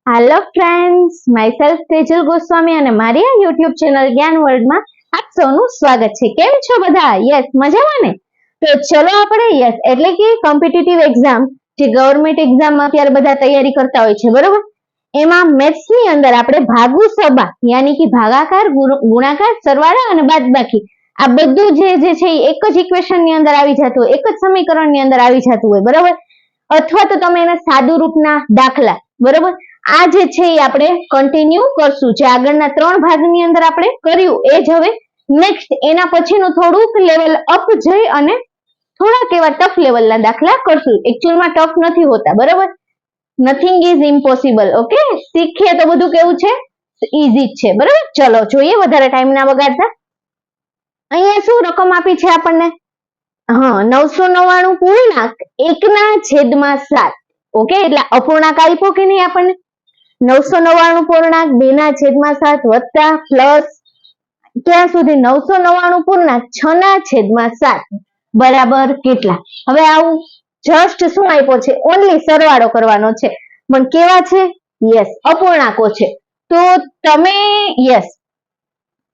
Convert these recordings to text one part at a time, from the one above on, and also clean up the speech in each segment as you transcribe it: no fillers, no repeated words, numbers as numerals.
Hello friends, myself Tejal Goswami અને મારી આ YouTube ચેનલ જ્ઞાન વર્લ્ડ માં આપ સૌનું સ્વાગત છે। કેમ છો બધા? યસ, મજામાં ને? તો ચલો આપણે યસ એટલે કે કોમ્પિટિટિવ એક્ઝામ જે ગવર્નમેન્ટ એક્ઝામ માં અત્યારે બધા તૈયારી કરતા હોય છે, બરોબર? એમાં મેથ્સ ની અંદર આપણે ભાગુ સબા યાની કે ભાગાકાર, ગુણાકાર, સરવાળા અને બાદબાકી આ બધું જે છે એક જ ઇક્વેશન ની અંદર આવી જતું હોય, એક જ સમીકરણ ની અંદર આવી જતું હોય, બરોબર? અથવા તો તમે એને સાદું રૂપના દાખલા, બરોબર? આ જે છે એ આપણે કન્ટિન્યુ કરશું। જે આગળના 3 ભાગની અંદર આપણે કર્યું એ જ હવે નેક્સ્ટ એના પછીનું થોડુંક લેવલ અપ જઈ અને થોડાક એવા ટફ લેવલના દાખલા કરશું। એકચ્યુઅલમાં ટફ નથી હોતા, બરોબર? Nothing is impossible. ઓકે, શીખીએ તો બધું કેવું છે? ઈઝી જ છે, બરોબર? ચલો જોઈએ, વધારે ટાઈમ ના બગાડતા। અહીંયા શું રકમ આપી છે આપણને? હા, 999 પૂર્ણાંક 1/7। ઓકે, એટલે અપૂર્ણાંક આપ્યો કે નહીં આપણને? 999 પૂર્ણાંક 2/7 વત્તા પ્લસ ક્યાં સુધી? 999 પૂર્ણાંક 6/7 બરાબર કેટલા? હવે આવું જસ્ટ શું આપ્યો છે? ઓનલી સરવાળો કરવાનો છે, પણ કેવા છે? યસ, અપૂર્ણાંકો છે। તો તમે યસ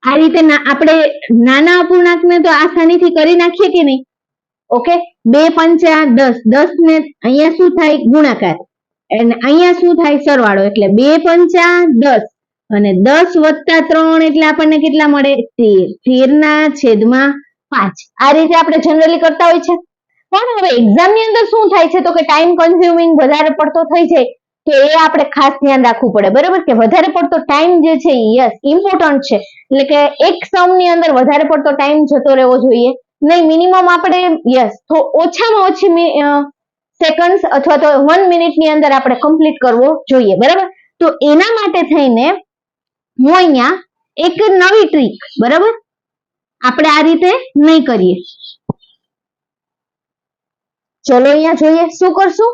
આ રીતે આપણે નાના અપૂર્ણાંકને તો આસાનીથી કરી નાખીએ કે નહીં? ઓકે, 2 પંચા 10, 10 ને અહીંયા શું થાય? ગુણાકાર, અને અહીંયા શું થાય? સરવાળો। એટલે 2 પંચા 10 અને 10 વત્તા 3 એટલે આપણને કેટલા મળે? 13, 13/5। આ રીતે આપણે જનરલી કરતા હોય છે, પણ હવે એક્ઝામ ની અંદર શું થાય છે તો કે ટાઈમ કન્ઝ્યુમિંગ વધારે પડતો થઈ જાય, તો એ આપણે ખાસ ધ્યાન રાખવું પડે, બરાબર? કે વધારે પડતો ટાઈમ જે છે યસ ઇમ્પોર્ટન્ટ છે, એટલે કે એક સમ ની અંદર વધારે પડતો ટાઈમ જતો રહેવો જોઈએ નહીં। મિનિમમ આપણે યસ તો ઓછામાં ઓછી સેકન્ડ્સ અથવા તો 1 મિનિટની અંદર આપણે કમ્પ્લીટ કરવો જોઈએ, બરાબર? તો એના માટે થઈને હું અહીંયા એક નવી ટ્રીક, બરાબર, આપણે આ રીતે નહીં કરીએ। ચલો અહીંયા જોઈએ શું કરશું।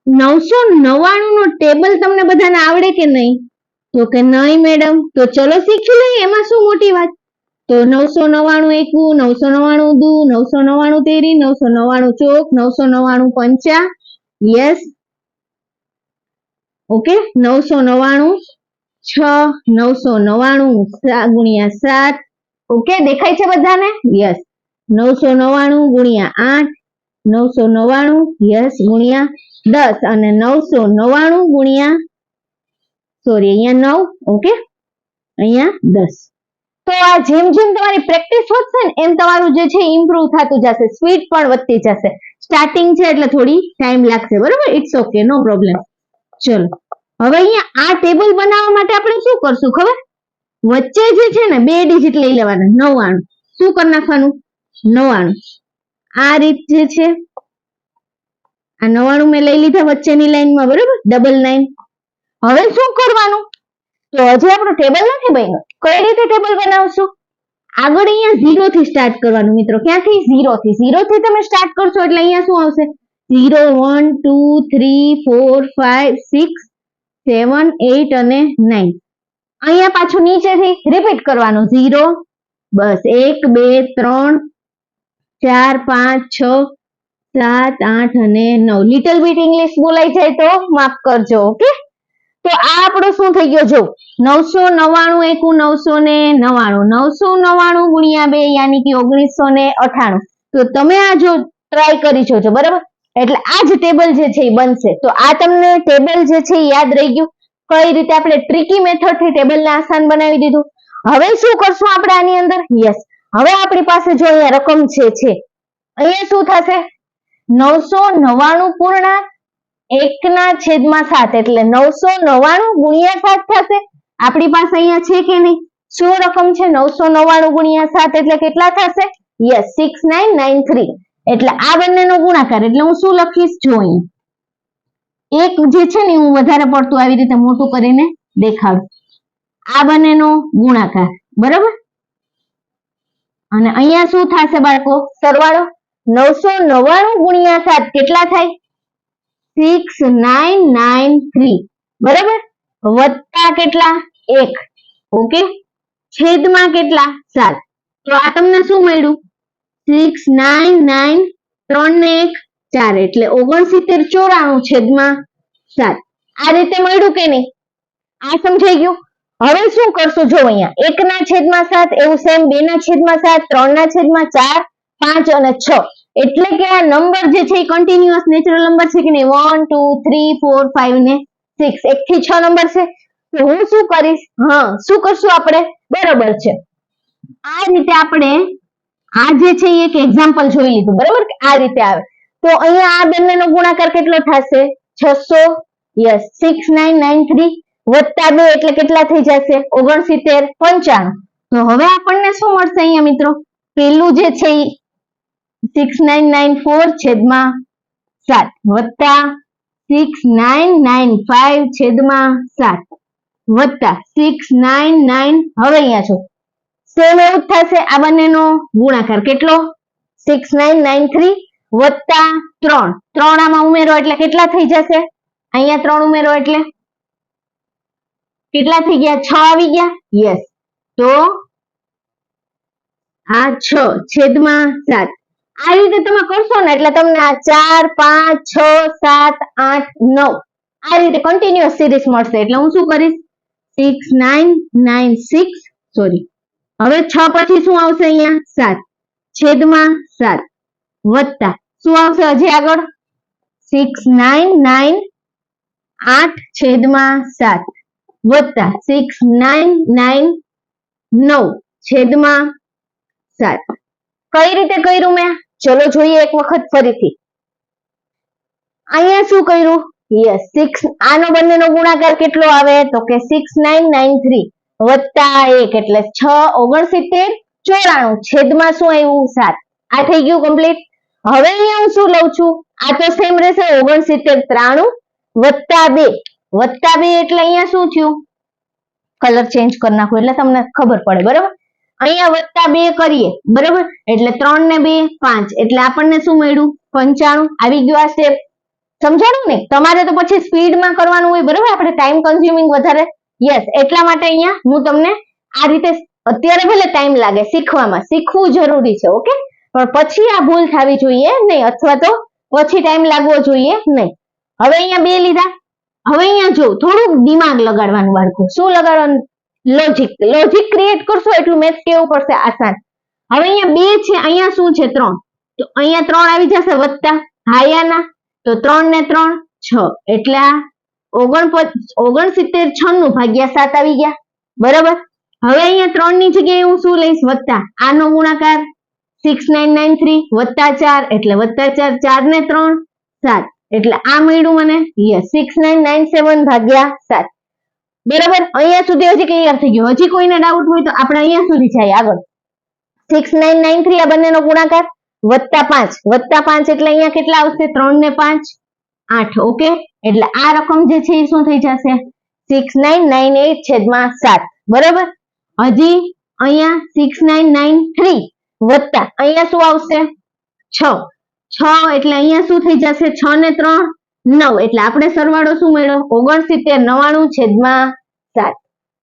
999 નો ટેબલ તમને બધાને આવડે કે નહીં? તો કે નહીં મેડમ, તો ચલો શીખી લઈએ, એમાં શું મોટી વાત। તો 999 એકું, 999 દુ, 999 તેરી, 999 ચોક, 999 પંચા, યસ ઓકે, 999 6, 999 ગુણ્યા 7, ઓકે, દેખાય છે બધાને? યસ, 999 ગુણ્યા 8, 999 યસ ગુણ્યા 10 અને 999 ગુણ્યા સોરી અહીંયા 9, ઓકે, અહીંયા 10। તો આ જેમ જેમ તમારી પ્રેક્ટિસ વધશે ને એમ તમારું જે છે ઇમ્પ્રુવ થતું જશે, સ્પીડ પણ વધતી જશે। સ્ટાર્ટિંગ છે એટલે થોડી ટાઈમ લાગશે, બરોબર? It's okay, no problem. ચલો હવે અહીંયા આ ટેબલ બનાવવા માટે આપણે શું કરશું ખબર? વચ્ચે જે છે ને 2 ડિજિટ લઈ લેવાના, 99 શું કરી નાખવાનું? 99 આ રીત જે છે, આ 99 મેં લઈ લીધા વચ્ચેની લાઈનમાં, બરોબર? 99 હવે શું કરવાનું? તો હજી આપણું ટેબલ નથી બન્યું, કઈ રીતે ટેબલ બનાવશું? આગળ અહીંયા 0 થી સ્ટાર્ટ કરવાનું મિત્રો। ક્યાંથી? 0 થી। 0 થી તમે સ્ટાર્ટ કરશો એટલે અહીંયા શું આવશે? 0 1 2 3 4 5 6 7 8 અને 9। અહીંયા પાછું નીચેથી રિપીટ કરવાનું, 0 બસ 1 2 3 4 5 6 7 8 અને 9। લિટલ બીટ ઇંગ્લિશ બોલાઈ જાય તો માફ કરજો, ઓકે? તો આ આપણો શું થઈ ગયો? જો 999 એકું 999, 999 ગુણ્યા 2 યાની કે 1998। તો તમે આ જો ટ્રાય કરી જોજો, બરાબર? એટલે આ જ ટેબલ જે છે એ બનશે। તો આ તમને ટેબલ જે છે એ યાદ રહી ગયું, કઈ રીતે આપણે ટ્રિકી મેથડ થી ટેબલને આસાન બનાવી દીધું। હવે શું કરશું આપણે આની અંદર? યસ, હવે આપણી પાસે જો અહીંયા રકમ છે અહીંયા શું થશે? 999 પૂર્ણાંક 1/7 એટલે 999 ગુણ્યા 7 થશે। આપણી પાસે અહીંયા છે કે નહીં? શું રકમ છે? 999 ગુણ્યા 7 એટલે કેટલા થશે? યસ 6993। એટલે આ બંનેનો ગુણાકાર, એટલે હું શું લખીશ જો અહીં એક જે છે ને હું વધારે પડતું આવી રીતે મોટું કરીને દેખાડું, આ બંનેનો ગુણાકાર, બરાબર? અને અહીંયા શું થશે બાળકો? સરવાળો। 999 ગુણ્યા 7 કેટલા થાય? 6993, બરાબર? વત્તા કેટલા? 1, ઓકે, છેદમાં કેટલા? 7। તો આ તમને શું મળ્યું? 699 3 ને 1 4 એટલે 69 94 છેદમાં 7। આ રીતે મળ્યું કે નહીં? આ સમજાઈ ગયું? હવે શું કરશું? જો અહીંયા 1/7 એવું સેમ 2/7, 3/4, 5 અને 6 એટલે કે આ નંબર જે છે એ કન્ટિન્યુઅસ નેચરલ નંબર છે કે નહીં? 1 2 3 4 5 ને 6 1 થી 6 નંબર છે. તો હું શું કરીશ? શું કરશું આપણે? બરોબર છે, આ રીતે આપણે આ જે છે એક એક્ઝામ્પલ જોઈ લીધું, બરોબર? આ રીતે આવે તો અહીંયા આ બંનેનો ગુણાકાર કેટલો થશે? 600. યસ, 6993 વત્તા 2 એટલે કેટલા થઈ જશે? 69 95. તો હવે આપણને શું મળશે અહીંયા મિત્રો? પેલું જે છે 6994 છેદમાં 7 વત્તા 6995 છેદમાં 7 વત્તા 699. હવે અહીંયા છો સેમ એવું જ થશે, આ બંનેનો ગુણાકાર કેટલો? 6993 વત્તા 3 આમાં ઉમેરો એટલે કેટલા થઈ જશે? અહીંયા 3 ઉમેરો એટલે કેટલા થઈ ગયા? 6 આવી ગયા. યસ, તો આ 6 છેદમાં 7 આ રીતે તમે કરશો ને એટલે તમને આ 4 5 6 7 8 9 આ રીતે કન્ટિન્યુઅસ સિરીઝ મળશે. એટલે હું શું કરીશ? 6996 સોરી, હવે 6 પછી શું આવશે? અહીંયા 7 છેદમાં 7 વત્તા શું આવશે હજી આગળ? 6998 છેદમાં 7 વત્તા 6999 છેદમાં 7. કઈ રીતે કર્યું મેં? ચલો જોઈએ એક વખત ફરીથી. અહીંયા શું કર્યું? યસ, 6 આનો બંનેનો ગુણાકાર કેટલો આવે? તો કે 6993 વત્તા 1 એટલે 6 69 94 છેદમાં શું આવ્યું? 7. આ થઈ ગયું કમ્પ્લીટ. હવે અહીંયા હું શું લઉં છું? આ તો સેમ રહેશે 6993 વત્તા 2 એટલે અહીંયા શું થયું? કલર ચેન્જ કરી નાખો એટલે તમને ખબર પડે, બરાબર? અહીંયા વત્તા 2 કરીએ, બરાબર? એટલે 3 ને 2 5 એટલે આપણને શું મળ્યું? 95. આવી ગયું આ સ્ટેપ. સમજાણું ને? તમારે તો પછી સ્પીડમાં કરવાનું હોય, બરાબર? આપણે ટાઈમ કન્ઝ્યુમિંગ વધારે. યસ, એટલા માટે અહીંયા હું તમને આ રીતે અત્યારે ભલે ટાઈમ લાગે શીખવામાં, શીખવું જરૂરી છે, ઓકે? પણ પછી આ ભૂલ થવી જોઈએ નહીં, અથવા તો પછી ટાઈમ લાગવો જોઈએ નહીં. હવે અહીંયા 2 લીધા. હવે અહીંયા જો થોડુંક દિમાગ લગાડવાનું બાળકો. શું લગાડવાનું? લોજિક ક્રિએટ કરશો એટલું મેથ્સ કેવું પડશે આસાન. હવે અહીંયા 2 છે, અહીંયા શું છે? 3. તો અહીંયા 3 આવી જશે વત્તા હાયાના, તો 3 ને 3 6 એટલે આ 69 96 ભાગ્યા 7 આવી ગયા, બરાબર? હવે અહીંયા 3 ની જગ્યાએ હું શું લઈશ? વત્તા આનો ગુણાકાર 6993 વત્તા 4 એટલે વત્તા 4 4 ને 3 7 એટલે આ મળ્યું મને. યસ, 6997 ભાગ્યા 7, બરાબર? અહીંયા સુધી હજી ક્લિયર થઈ ગયું. હજી કોઈને ડાઉટ હોય તો આપણે અહીંયા સુધી જઈએ આગળ. 6993 આ બંનેનો ગુણાકાર વત્તા 5 એટલે અહીંયા કેટલા આવશે? 3 ને 5 8. ઓકે, એટલે આ રકમ જે છે એ શું થઈ જશે? 6998 છેદમાં 7, બરાબર? હજી અહીંયા 6993 વત્તા અહીંયા શું આવશે? 6 એટલે અહીંયા શું થઈ જશે? 6 ને 3 9 એટલે આપણે સરવાળો શું મળ્યો? 6999 છેદમાં 7.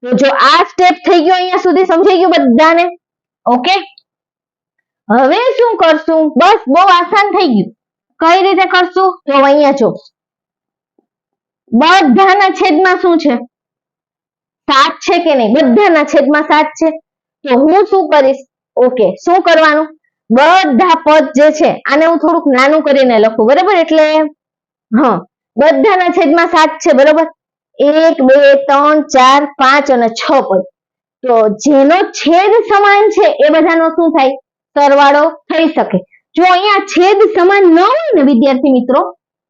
તો જો આ સ્ટેપ થઈ ગયો અહીંયા સુધી, સમજાઈ ગયું બધાને? ઓકે, હવે શું કરશું? બસ બહુ આસાન થઈ ગયું. કઈ રીતે કરશું? તો અહીંયા જો બધાના છેદમાં શું છે? 7 છે કે નહીં? બધાના છેદમાં 7 છે. તો હું શું કરીશ? ઓકે, શું કરવાનું? બધા પદ જે છે આને હું થોડુંક નાનું કરીને લખું, બરાબર? એટલે બધાના છેદમાં 7 છે, બરાબર? 1 2 3 4 5 અને 6 પદ. તો જેનો છેદ સમાન છે એ બધાનો શું થાય? સરવાળો થઈ શકે. જો અહીંયા છેદ સમાન ન હોય ને વિદ્યાર્થી મિત્રો,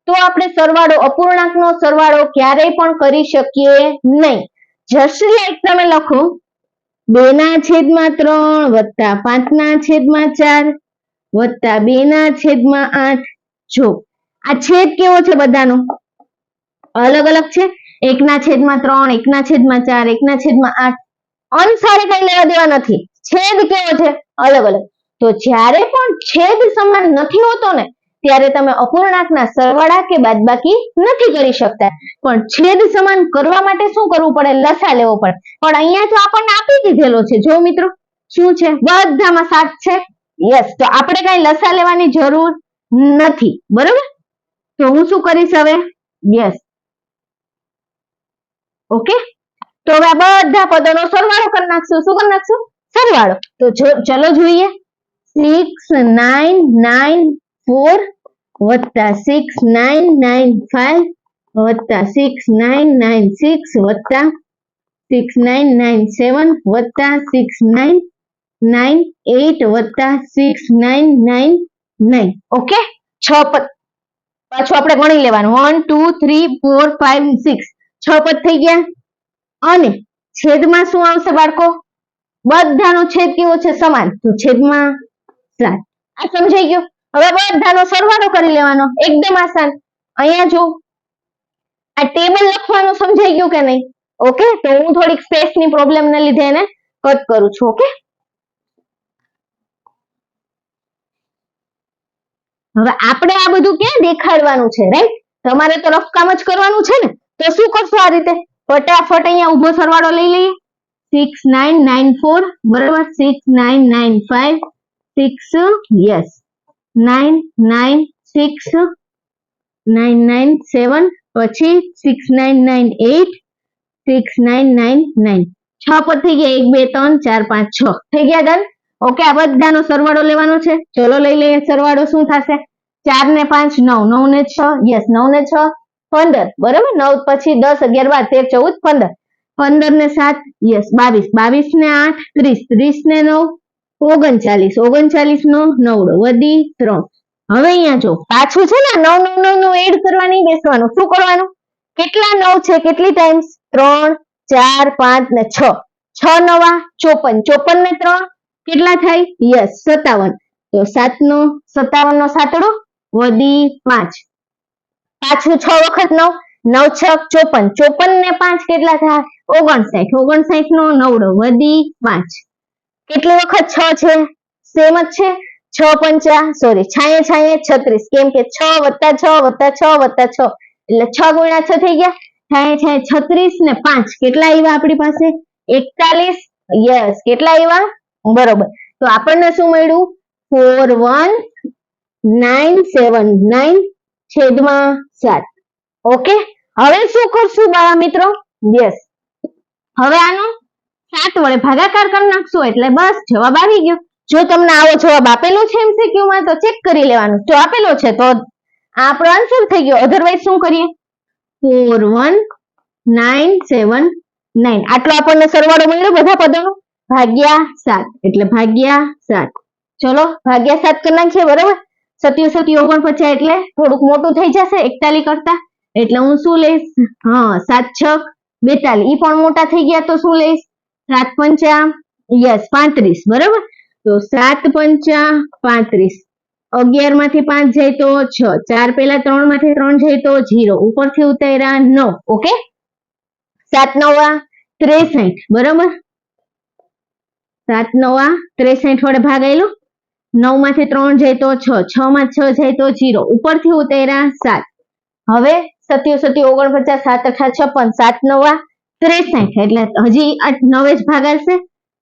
તો આપણે સરવાળો, અપૂર્ણાંકનો સરવાળો ક્યારેય પણ કરી શકીએ નહીં. જસ્ટ લાઈક તમે લખો 2/3 વત્તા 5/4 વત્તા 2/8. જો આ છેદ કેવો છે? બધાનો અલગ અલગ છે. 1/3 1/4 1/8 અંશારે કઈ લેવા દેવા નથી. છેદ કેવો છે? અલગ અલગ. તો જ્યારે પણ છેદ સમાન નથી હોતો ને ત્યારે તમે અપૂર્ણાંકના સરવાળા કે બાદબાકી નથી કરી શકતા. પણ છેદ સમાન કરવા માટે શું કરવું પડે? લસા લેવો પડે. પણ અહીંયા તો આપણને આપી દીધેલો છે. જો મિત્રો શું છે? બધામાં 7 છે. યસ, તો આપણે કઈ લસા લેવાની જરૂર નથી, બરોબર? તો હું શું કરીશ હવે? યસ, ઓકે, તો હવે આ બધા પદોનો સરવાળો કરી નાખશું. શું કરી નાખશું? સરવાળો. તો ચલો જોઈએ. 6994 વત્તા 6995 વત્તા 6996 વત્તા 6997 વત્તા 6998 વત્તા 6999. ઓકે, 6 પદ પાછું આપણે ગણી લેવાનું. 1 2 3 4 5 6 6 પદ થઈ ગયા. અને છેદમાં શું આવશે બાળકો? બધાનો છેદ કેવો છે? સમાન. તો છેદમાં 7. આ સમજાઈ ગયું? હવે બધાનો સરવાળો કરી લેવાનો. એકદમ આસાન. અહીંયા જો આ ટેબલ લખવાનું સમજાઈ ગયું કે નહીં? ઓકે, તો હું થોડીક સ્પેસ ની પ્રોબ્લેમ ને લીધે એને કટ કરું છું. ઓકે, હવે આપણે આ બધું ક્યાં દેખાડવાનું છે? રાઈટ, તમારે તો રફ કામ જ કરવાનું છે ને. તો શું કરશું? આ રીતે ફટાફટ અહીંયા ઉભો સરવાળો લઈ લઈએ. 6994 બરાબર 6995 6 યસ 996 997 પછી 6998 6999. 6 પદ થઈ ગયા. 1 2 3 4 5 6 થઈ ગયા. ડન. ઓકે, આ બધાનો સરવાળો લેવાનો છે. ચલો લઈ લઈએ સરવાળો. શું થશે? 4 ને 5 9 9 ને 6 યસ 9 ને 6 15 બરાબર. 9 પછી 10 11 12 13 14 15 ને 7 યસ 22 22 ને 8 30 30 ને 9 39 39 નો 9 વધી 3. હવે અહીંયા જો પાછું છે ને 9 9 9 નું એડ કરવા નહીં બેસવાનું. શું કરવાનું? કેટલા 9 છે? કેટલી ટાઈમ્સ? 3 4 5 ને 6 6 નવા 54 54 ને 3 કેટલા થાય? યસ 57. તો 7 નો 57 નો સાતડો વધી 5. પાછું 6 વખત 9 9 6 54 54 ને 5 કેટલા થાય? 59 59 નો 9 વધી 5. કેટલી વખત 6 છે? સેમ જ છે. 6 પંચા સોરી છાયે છાયે 36 કેમ કે 6 વત્તા 6 વત્તા 6 વત્તા 6 એટલે 6 ગુણ્યા 6 થઈ ગયા. છાયે છાયે 36 ને 5 કેટલા આવ્યા આપણી પાસે? 41. યસ કેટલા આવ્યા? બરોબર. તો આપણને શું મળ્યું? 41979 છેદમાં 7. ઓકે, હવે શું કરશું બાળા મિત્રો? યસ, હવે આનો 7 વડે ભાગાકાર કરી નાખશું એટલે બસ જવાબ આવી ગયો. જો તમને આવો જવાબ આપેલો છે MCQ માં તો ચેક કરી લેવાનું. જો આપેલો છે તો આપણો આન્સર થઈ ગયો. અધરવાઇઝ શું કરીએ? 41979 આટલો આપણને સરવાળો મળ્યો બધા પદોનો ભાગ્યા 7 એટલે ભાગ્યા 7. ચલો ભાગ્યા 7 કરી નાખીએ. બરોબર. 77 49 એટલે થોડુંક મોટું થઈ જશે 41 કરતા. એટલે હું શું લઈશ? હા 7 6 42. ઈ પણ મોટા થઈ ગયા તો શું લઈશ? 7 પંચા યસ 35 બરાબર. તો 7 પંચા 35. 11 માંથી 5 જાય તો 6 4 પેલા 3 માંથી 3 જાય તો 0 ઉપરથી ઉતાર્યા 9. ઓકે, 7 9 63 બરાબર. 7 9 63 વડે ભાગાયેલો. 9 માંથી 3 જાય તો 6 6 માં 6 જાય તો 0 ઉપરથી ઉતાર્યા 7. હવે 77 49 7 8 56 7 9 63 એટલે હજી 9 જ ભાગાશે.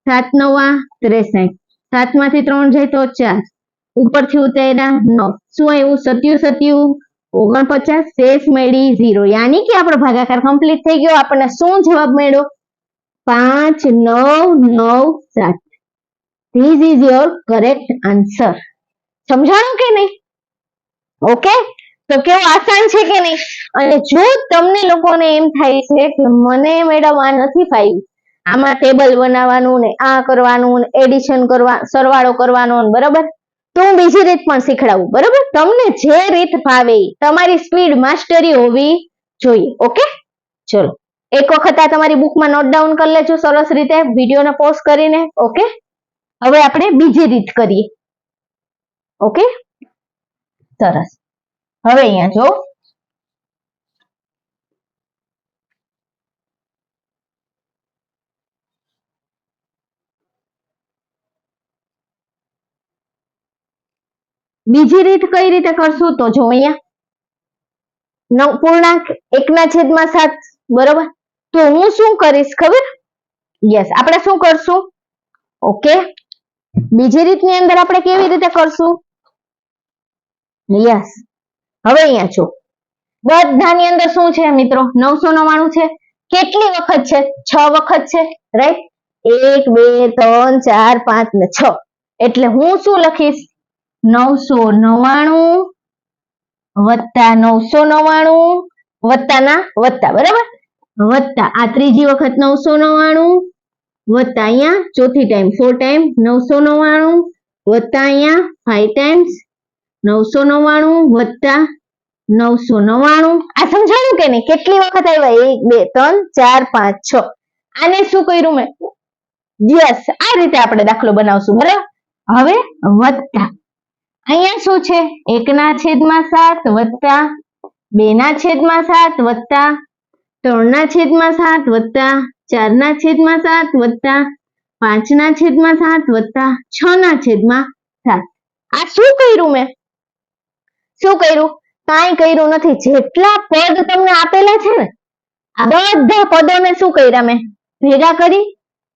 7 9 63 7 માંથી 3 જાય તો 4 ઉપરથી ઉતાર્યા 9. શું આવ્યું? 77 49 શેષ મળી 0. યાની કે આપણો ભાગાકાર કમ્પ્લીટ થઈ ગયો. આપણને શું જવાબ મળ્યો? 5997. This is your correct answer. સમજાણું કે નહીં? ઓકે, તો કેવું આસાન છે કે નહીં? અને જો તમને લોકોને એમ થાય છે કે મને મેડમ આ નથી ફાવ્યું, આમાં ટેબલ બનાવવાનું ને આ કરવાનું ને એડિશન કરવા સરવાળો કરવાનો ને બરાબર, તો હું બીજી રીત પણ શીખડાવું. બરાબર, તમને જે રીત ભાવે તમારી સ્પીડ માસ્ટરી હોવી જોઈએ. ઓકે, ચલો એક વખત આ તમારી બુકમાં નોટ ડાઉન કરી લેજો સરસ રીતે વિડીયોને પોઝ કરીને. ઓકે, હવે આપણે બીજી રીત કરીએ. ઓકે, સરસ. હવે અહીંયા જો બીજી રીત કઈ રીતે કરશું તો જો અહીંયા પૂર્ણાંક 1/7 બરોબર. તો હું શું કરીશ ખબર? યસ, આપણે શું કરશું? ઓકે, બીજી રીતની અંદર આપણે કેવી રીતે કરશું? યસ, હવે અહીંયા જો બધાની અંદર શું છે મિત્રો? 999 છે. કેટલી વખત છે? 6 વખત છે, રાઈટ? 1 2 3 4 5 ને 6, એટલે હું શું લખીશ? 999 વત્તા 999 વત્તા ના વત્તા, બરાબર? વત્તા આ ત્રીજી વખત 999 વત્તા અહીંયા ચોથી ટાઈમ 4 ટાઈમ 999 વત્તા અહીંયા 5 ટાઈમ્સ 999 વત્તા 999. આ સમજાણું કે નહીં? કેટલી વખત આવ્યા? 1 2 3 4 5 6. આને શું કર્યું મેં? યસ, આ રીતે આપણે દાખલો બનાવશું, બરાબર? હવે વત્તા અહીંયા શું છે? 1/7 વત્તા 2/7 વત્તા 3/7 વત્તા 4/7 વત્તા 5/7 વત્તા 6/7. આ શું કર્યું મેં? શું કર્યું? કાંઈ કર્યું નથી. જેટલા પદ તમને આપેલા છે ને, આ બધા પદોને શું કર્યા મેં? ભેગા કરી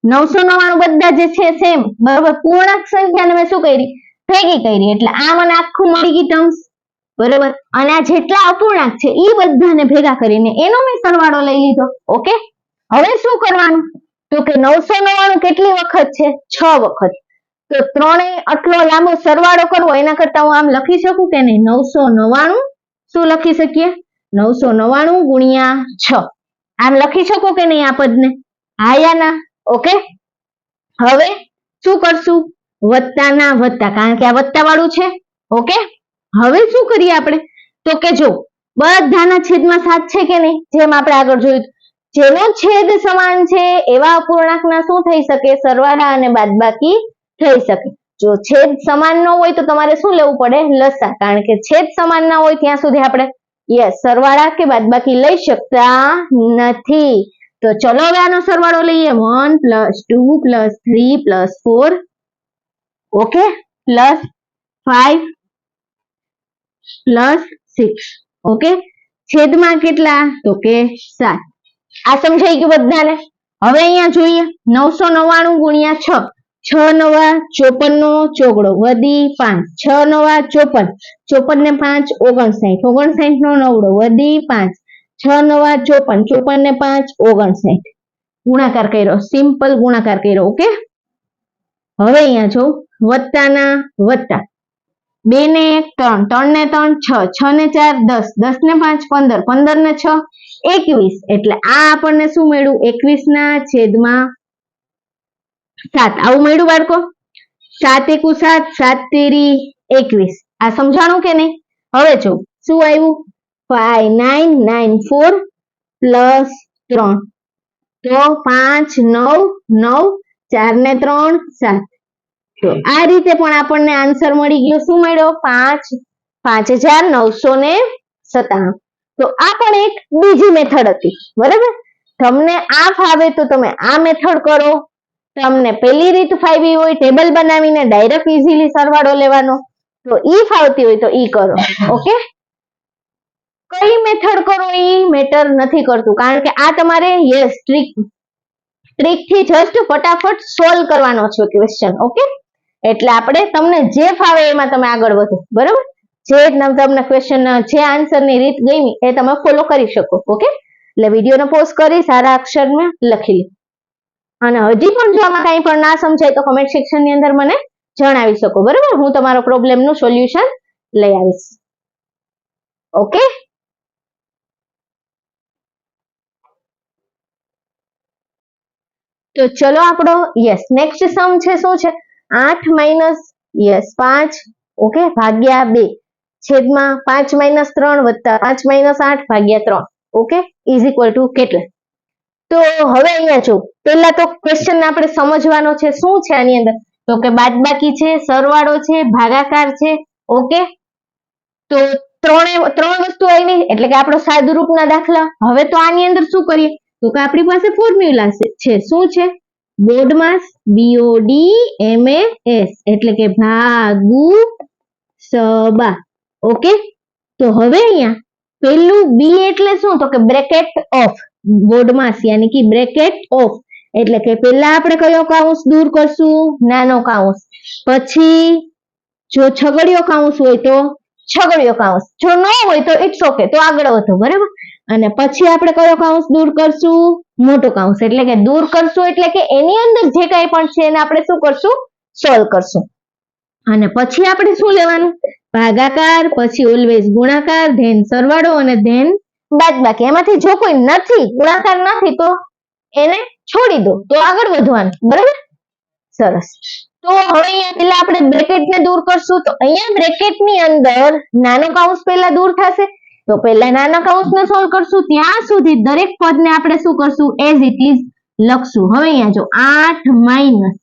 999 બધા જે છે સેમ, બરાબર? પૂર્ણાંક સંખ્યાને મેં શું કરી? ભેગી કરી. એટલે આ મને આખું મળી ગઈ ટર્મ્સ, બરાબર? અને આ જેટલા અપૂર્ણાંક છે એ બધાને ભેગા કરીને એનો મેં સરવાળો લઈ લીધો. ઓકે, હવે શું કરવાનું? તો કે 999 કેટલી વખત છે? 6 વખત. તો ત્રણેય આટલો લાંબો સરવાળો કરવો એના કરતા હું આમ લખી શકું કે નહીં? 999 શું લખી શકીએ? 999 ગુણ્યા 6. આમ લખી શકો કે નહીં આ પદને? હા યા ના? ઓકે, હવે શું કરશું? વત્તા ના વત્તા, કારણ કે આ વત્તા વાળું છે. ઓકે, હવે શું કરીએ આપણે? તો કે જો બધાના છેદમાં 7 છે કે નહીં? જેમ આપણે આગળ જોયું, જેનો છેદ સમાન છે એવા અપૂર્ણાંકના શું થઈ શકે? સરવાળા અને બાદબાકી થઈ શકે. જો છેદ સમાન ન હોય તો તમારે શું લેવું પડે? લસા, કારણ કે છેદ સમાન ના હોય ત્યાં સુધી આપણે સરવાળા કે બાદબાકી લઈ શકતા નથી. તો ચલો હવે આનો સરવાળો લઈએ. 1 + 2 + 3 + 4, ઓકે, +5 + 6, ઓકે, છેદમાં કેટલા? તો કે 7. આ સમજાઈ ગયું બધાને? હવે અહીંયા જોઈએ 999 ગુણ્યા 6. 6 નવા 54 ચોગડો વધી 5, 6 નવા 54, 54 ને 5 59, 59 નો નવડો વધી 5, 6 નવા 54, 54 ને 5 59. ગુણાકાર કર્યો, સિમ્પલ ગુણાકાર કર્યો. ઓકે, હવે અહીંયા જો વત્તાના વત્તા, 2 ને 1 3, 3 ને 3 6, 6 ને 4 10, 10 ને 5 15, 15 ને 6 21. એટલે આ આપણને શું મળ્યું? 21/7. આવું મળ્યું બાળકો? 7 × 7, 7 તેરી 21. આ સમજાણું કે નહીં? હવે જો શું આવ્યું? 5994 + 3, તો 5 9 9, 4 ને 3 7. તો આ રીતે પણ આપણને આન્સર મળી ગયો. શું મળ્યો? 5997. તો આ પણ એક બીજી મેથડ હતી, બરાબર? તમને આ ફાવે તો તમે આ મેથડ કરો. તમને પેલી રીત ફાવી હોય ટેબલ બનાવીને ડાયરેક્ટ ઇઝીલી સરવાળો લેવાનો, તો ઈ ફાવતી હોય તો ઈ કરો. ઓકે, કઈ મેથડ કરો ઈ મેટર નથી કરતું, કારણ કે આ તમારે ટ્રીક થી જસ્ટ ફટાફટ સોલ્વ કરવાનો છે ક્વેશ્ચન. ઓકે, એટલે આપણે તમને જે ફાવે એમાં તમે આગળ વધો, બરાબર? જે તમને ક્વેશ્ચન, જે આન્સર ની રીત ગમી એ તમે ફોલો કરી શકો. ઓકે, એટલે વિડીયોને પોઝ કરી સારા અક્ષરમાં લખી લો. અને હજી પણ જો આમાં કંઈ પણ ના સમજાય તો કમેન્ટ સેક્શન ની અંદર મને જણાવી શકો, બરાબર? હું તમારો પ્રોબ્લેમ નું સોલ્યુશન લઈ આવીશ. ઓકે, તો ચલો આપણો નેક્સ્ટ સમ છે. શું છે? 8 - 5, ઓકે, ભાગ્યા 2 છેદમાં 5 - 3 વત્તા 5 - 8 ભાગ્યા 3, ઓકે, ઇઝ ઇક્વલ ટુ કેટલા? તો હવે અહીંયા જો પહેલા તો ક્વેશ્ચન આપણે સમજવાનો છે. શું છે આની અંદર? તો કે બાદબાકી છે, સરવાળો છે, ભાગાકાર છે. ઓકે, તો ત્રણ વસ્તુ આવી, એટલે કે આપણો સાદુરૂપના દાખલા. હવે તો આની અંદર શું કરીએ? તો કે આપણી પાસે ફોર્મ્યુલા છે. શું છે? બોડમાસ, BODMAS, એટલે કે ભાગુ સબા. ઓકે, તો હવે અહીંયા પેલું બી એટલે શું? તો કે બ્રેકેટ ઓફ. બોડમાસ યાની કે બ્રેકેટ ઓફ, એટલે કે પહેલા આપણે કયો કાઉન્સ દૂર કરશું? નાનો કાઉન્સ. પછી જો છગડીયો કાઉન્સ હોય તો છગડીયો કાઉન્સ, જો ન હોય તો ઇટ્સ ઓકે, તો આગળ વધો, બરાબર? અને પછી આપણે કયો કૌંસ દૂર કરશું? મોટો કૌંસ. એટલે કે દૂર કરશું એટલે કે એની અંદર જે કાંઈ પણ છે એને આપણે શું કરશું? સોલ્વ કરશું. અને પછી આપણે શું લેવાનું? ભાગાકાર, પછી ઓલવેઝ ગુણાકાર, ધેન સરવાળો અને ધેન બાદબાકી. એમાંથી જો કોઈ નથી, ગુણાકાર નથી, તો એને છોડી દો, તો આગળ વધવાનું. બરાબર? સરસ. તો હવે અહીંયા પેલા આપણે બ્રેકેટને દૂર કરશું. તો અહીંયા બ્રેકેટની અંદર નાનો કૌંસ પહેલા દૂર થશે. તો પહેલા નાના કૌંસને સોલ્વ કરશું. ત્યાં સુધી દરેક પદને આપણે શું કરશું? એઝ ઇટ ઇઝ લખશું. હવે અહીંયા જો 8 માઇનસ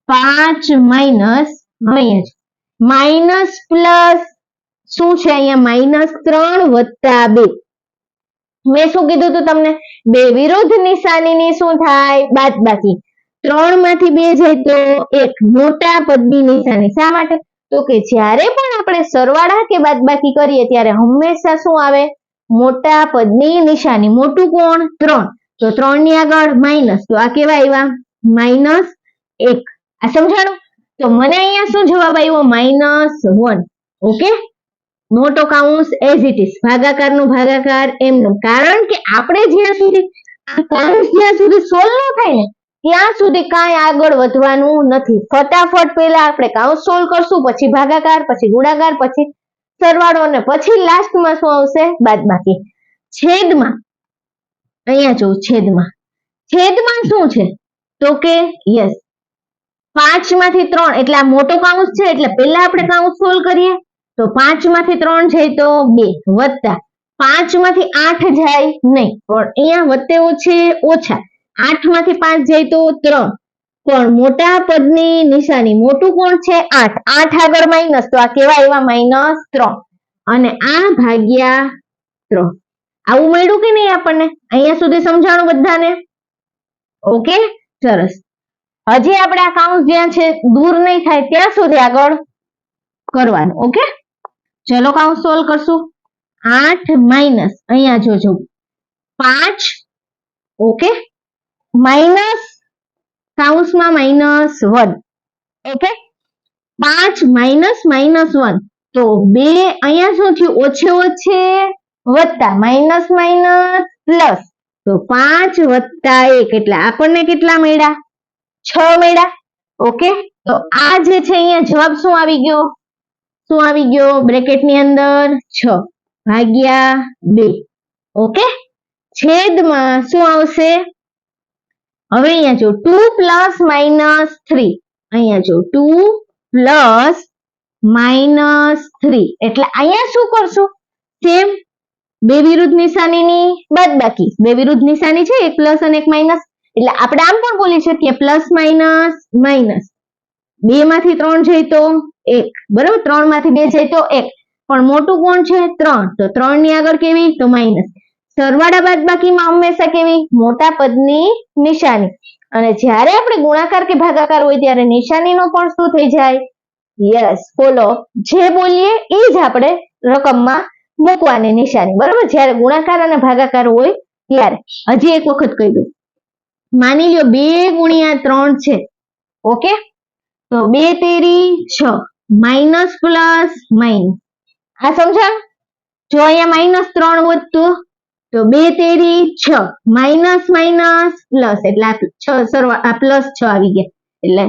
5 માઇનસ, હવે અહીંયા માઇનસ પ્લસ શું છે? અહીંયા માઇનસ 3 વત્તા 2. મેં શું કીધું હતું તમને? બે વિરુદ્ધ નિશાનીની શું થાય? બાદબાકી. 3 માંથી 2 જાય તો 1. મોટા પદની નિશાની. શા માટે? તો કે જ્યારે પણ આપણે સરવાળા કે બાદબાકી કરીએ ત્યારે હંમેશા શું આવે? મોટા પદની નિશાની. મોટું કોણ? 3. તો 3 ની આગળ માઇનસ, તો આ કેવા આવ્યા? -1. આ સમજાણું? તો મને અહીંયા શું જવાબ આવ્યો? -1. ઓકે, મોટો કૌંસ એઝ ઇટ ઇઝ, ભાગાકારનો ભાગાકાર એમનું. કારણ કે આપણે જ્યાં સુધી આ કૌંસ જ્યાં સુધી સોલ્વ ન થાય ને ત્યાં સુધી કાંઈ આગળ વધવાનું નથી. ફટાફટ પહેલા આપણે કૌંસ સોલ્વ કરશું, પછી ભાગાકાર, પછી ગુણાકાર, પછી સરવાળો અને પછી લાસ્ટમાં શું આવશે? બાદબાકી. છેદમાં અહીંયા જો છેદમાં શું છે? તો કે યસ 5 માંથી 3 એટલે આ મોટો કૌંસ છે એટલે પહેલા આપણે કૌંસ સોલ્વ કરીએ. તો 5 માંથી 3 જાય તો 2 વત્તા 5 માંથી 8 જાય નહીં, પણ અહીંયા વત્તે ઓછા 8 માંથી 5 જાય તો 3. પણ મોટા પદની નિશાની મોટું કોણ છે? 8. 8 આગળ માઇનસ, તો આ કેવા આવ્યા? -3. અને આ ભાગ્યા 3. આવું મળ્યું કે નહીં આપણને? અહીંયા સુધી સમજાણું બધાને? ઓકે, સરસ. હજી આપણે આ કૌંસ જ્યાં છે દૂર નહીં થાય ત્યાં સુધી આગળ કરવાનું. ઓકે, ચલો કૌંસ સોલ્વ કરશું. 8 માઇનસ અહીંયા જોજો 5. ઓકે, માઇનસ કૌંસમાં -1. ઓકે, 5 માઇનસ -1 તો 2 અહીંયા શું થયું? ઓછે ઓછે વત્તા, માઇનસ માઇનસ પ્લસ, તો 5 વત્તા 1 એટલે આપણને કેટલા મળ્યા? 6 મળ્યા. ઓકે, તો આ જે છે અહીંયા જવાબ શું આવી ગયો? શું આવી ગયો? બ્રેકેટની અંદર 6 ભાગ્યા 2. ઓકે, છેદમાં શું આવશે? હવે અહીંયા જો 2 પ્લસ -3, અહીંયા જો 2 પ્લસ -3 એટલે અહીંયા શું કરશું? સેમ બે વિરુદ્ધ નિશાનીની બાદબાકી. બે વિરુદ્ધ નિશાની છે, એક પ્લસ અને એક માઇનસ, એટલે આપણે આમ પણ બોલી શકીએ પ્લસ માઇનસ માઇનસ. 2 માંથી 3 જાય તો 1. બરાબર? 3 માંથી 2 જાય તો 1. પણ મોટું કોણ છે? 3. તો 3 ની આગળ કેવી? તો માઇનસ. સરવાળા બાદબાકીમાં હંમેશા કેવી? મોટા પદની નિશાની. અને જ્યારે આપણે ગુણાકાર કે ભાગાકાર હોય ત્યારે નિશાનીનો પણ શું થઈ જાય? Yes, follow. જે બોલીએ એ જ આપણે રકમમાં મૂકવાની નિશાની. બરાબર? જ્યારે ગુણાકાર અને ભાગાકાર હોય ત્યારે. હજી એક વખત કહી દઉં. માની લ્યો 2 ગુણ્યા 3 છે. ઓકે, તો 2 તેરી 6, માઇનસ પ્લસ માઇનસ. આ સમજાણ? જો અહીંયા -3 વધતું તો 2 તેરી 6, માઇનસ માઇનસ પ્લસ, એટલે આ પ્લસ 6 આવી ગયા, એટલે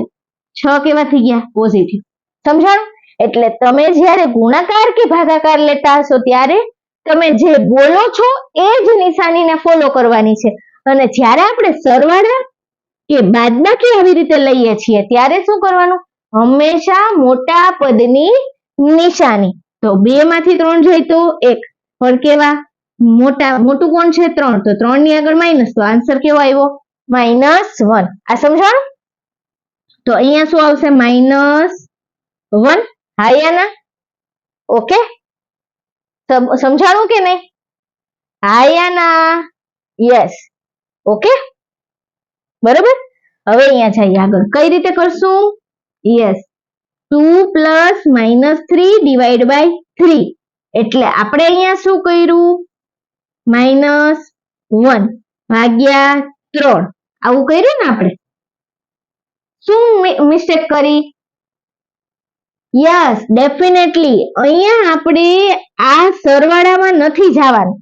6 કેવા થઈ ગયા? પોઝિટિવ. સમજાણ? એટલે તમે જ્યારે ગુણાકાર કે ભાગાકાર લેતા હશો ત્યારે તમે જે બોલો છો એ જ નિશાનીને ફોલો કરવાની છે. અને જ્યારે આપણે સરવાળા કે બાદબાકી આવી રીતે લઈએ છીએ ત્યારે શું કરવાનું? હંમેશા મોટા પદની નિશાની. તો 2 માંથી 3 જાય તો 1, પણ કેવા? મોટું કોણ છે? 3. તો 3 ની આગળ માઇનસ, તો આન્સર કેવો આવ્યો? -1. આ સમજાણું? તો અહીંયા શું આવશે? -1. હા યા ના? ઓકે, સમજાણું કે નહીં? હા યા ના? યસ. ઓકે, બરોબર. હવે અહીંયા જઈએ આગળ. કઈ રીતે કરશું? Yes, 2 plus -3 divide by 3. એટલે આપણે અહીંયા શું કર્યું? -1 ભાગ્યા 3. આવું કર્યું ને આપણે? શું મિસ્ટેક કરી? યસ, ડેફિનેટલી અહીંયા આપણે આ સરવાળામાં નથી જવાનું.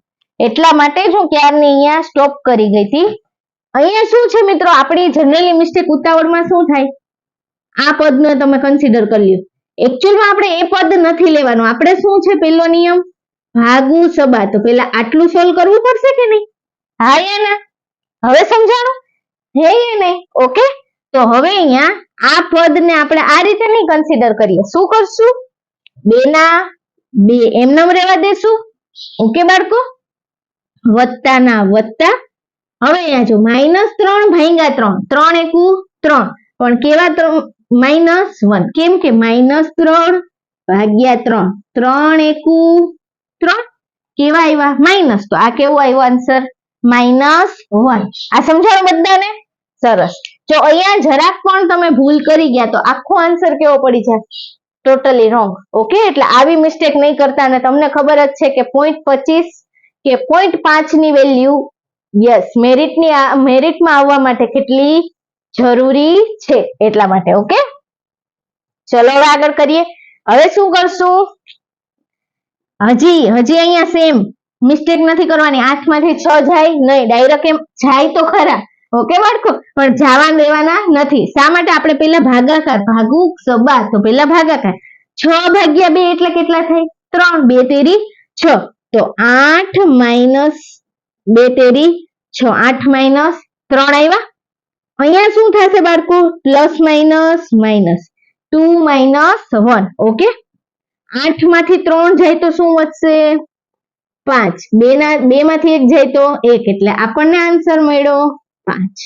એટલા માટે જ હું ક્યારની અહીંયા સ્ટોપ કરી ગઈ હતી. અહીંયા શું છે મિત્રો, આપણી જનરલી મિસ્ટેક ઉતાવળમાં શું થાય, આ પદને તમે કન્સિડર કરી લ્યો. એકચ્યુઅલમાં આપણે એ પદ નથી લેવાનું. આપણે શું છે પેલો નિયમ, ભાગુ સબા. તો પેલા આટલું સોલ્વ કરવું પડશે કે નહીં? હા યા ના? હવે સમજાણું? હે યા નહીં? ઓકે. તો હવે અહીંયા આ પદને આપણે આ રીતે નહીં કન્સિડર કરીએ. શું કરશું? 2 ના 2 એમનેમ રહેવા દેશું. ઓકે બાળકો? વત્તા ના વત્તા. હવે અહીંયા જો -3 ભાગ્યા 3, 3 એકુ 3, પણ કેવા 3? -1. કેમ કે -3 ભાગ્યા 3, 3 એકુ 3, કેવા આવ્યા? માઇનસ. તો આ કેવું આવ્યું આન્સર? -1. આ સમજાયું બધાને? સરસ. જો અહીંયા જરાક પણ તમે ભૂલ કરી ગયા તો આખો આન્સર કેવો પડી જાય? Totally wrong. ઓકે, એટલે આવી મિસ્ટેક નહીં કરતા. અને તમને ખબર જ છે કે 0.25 કે 0.5 ની વેલ્યુ યસ મેરિટમાં આવવા માટે કેટલી જરૂરી છે, એટલા માટે. ઓકે, ચલો હવે આગળ કરીએ. હવે શું કરશું? હજી અહીંયા સેમ મિસ્ટેક નથી કરવાની. 8 માંથી 6 જાય નહીં, ડાયરેક્ટ એમ જાય તો ખરા. ઓકે બાળકો, પણ જવા દેવાના નથી. શા માટે? આપણે પેલા ભાગાકાર, ભાગુ સબા. તો પેલા ભાગાકાર 6 ભાગ્યા 2 એટલે કેટલા થાય? 3. 2 તેરી 6. તો 8 માઇનસ 2 તેરી 6, 8 માઇનસ 3 આવ્યા. અહીંયા શું થશે બાળકો? Plus minus minus 2 minus 1. Okay, 8 માંથી 3 જાય તો શું વધશે? 5. 2 માંથી 1 જાય તો 1, એટલે આપણને આન્સર મળ્યો 5.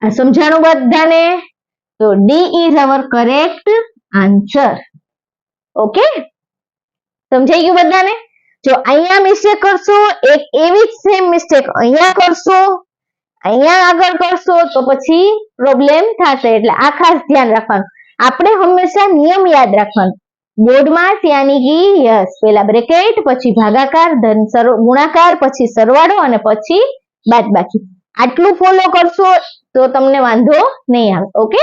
આ સમજાણું બધાને? તો D is our correct answer. Okay, સમજાઈ ગયું બધાને? જો અહીંયા મિસ્ટેક કરશો, એક એવી જ સેમ મિસ્ટેક અહીંયા કરશો, અહીંયા આગળ કરશો તો પછી પ્રોબ્લેમ થશે. એટલે આ ખાસ ધ્યાન રાખવાનું. આપણે હંમેશા નિયમ યાદ રાખવાનો. બોર્ડમાં ત્યાંની કી યસ, પેલા બ્રેકેટ, પછી ભાગાકાર, ધન ગુણાકાર, પછી સરવાળો અને પછી બાદબાકી. આટલું ફોલો કરશો તો તમને વાંધો નહીં આવે. ઓકે,